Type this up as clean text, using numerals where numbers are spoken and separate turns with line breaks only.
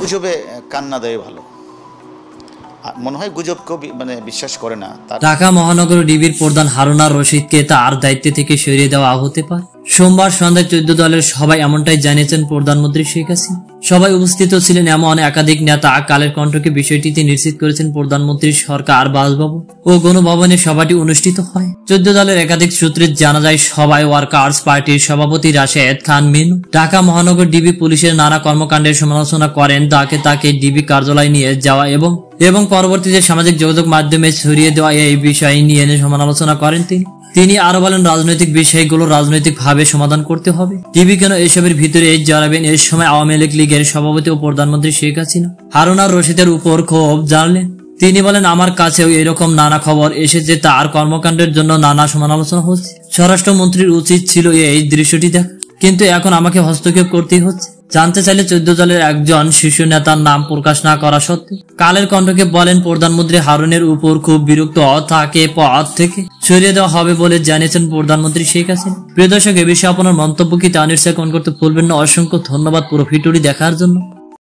গুজবে কান না দেয় ভালো। মনে হয় গুজবকেও বিশ্বাস করে না।
ঢাকা মহানগর ডিবির প্রধান হারুন আর রশিদকে তার দায়িত্ব থেকে সরিয়ে দেওয়া হতে পারে। সোমবার সন্ধ্যায় 14 দলের সবাই এমনটাই জানিয়েছেন প্রধানমন্ত্রী শেখ হাসিনা। সবাই উপস্থিত ছিলেন এমন একাধিক নেতা। কালের কণ্ঠকে বিষয়টিতে নিশ্চিত করেছেন প্রধানমন্ত্রীর সরকার বাসভবন ও গণভবনে সভাটি অনুষ্ঠিত হয়। 14 দলের একাধিক সূত্রে জানা যায়, সভায় ওয়ার্কার্স পার্টির সভাপতি রাশেদ খান মিনু ঢাকা মহানগর ডিবি পুলিশের নানা কর্মকাণ্ডের সমালোচনা করেন। তাকে ডিবি কার্যালয়ে নিয়ে যাওয়া এবং পরবর্তীতে সামাজিক যোগাযোগ মাধ্যমে ছড়িয়ে দেওয়া এই বিষয় নিয়ে সমালোচনা করেন তিনি আরো বলেন, রাজনৈতিক বিষয়গুলো রাজনৈতিকভাবে সমাধান করতে হবে। ডিবি কেন এসবের ভিতরে জড়াবেন? এর সময় আওয়ামী লীগের সভাপতি ও প্রধানমন্ত্রী শেখ হাসিনা হারুন আর রশিদের উপর ক্ষোভ জানালেন। তিনি বলেন, আমার কাছেও এরকম নানা খবর এসেছে, তার কর্মকাণ্ডের জন্য নানা সমালোচনা হচ্ছে। স্বরাষ্ট্রমন্ত্রীর উচিত ছিল এই দৃশ্যটি দেখা, কিন্তু এখন আমাকে হস্তক্ষেপ করতেই হচ্ছে। জানতে চাইলে 14 দলের একজন শীর্ষ নেতার নাম প্রকাশ না করা সত্ত্বেও কালের কণ্ঠকে বলেন, প্রধানমন্ত্রী হারুনের উপর খুব বিরক্ত, তাকে পদ থেকে সরিয়ে দেওয়া হবে বলে জানিয়েছেন প্রধানমন্ত্রী শেখ হাসিনা। প্রিয় দর্শক, এ বিষয়ে আপনার মন্তব্য কি তা নিশ্চয়ই কমেন্ট করতে ভুলবেন না। অসংখ্য ধন্যবাদ পুরো ভিডিওটি দেখার জন্য।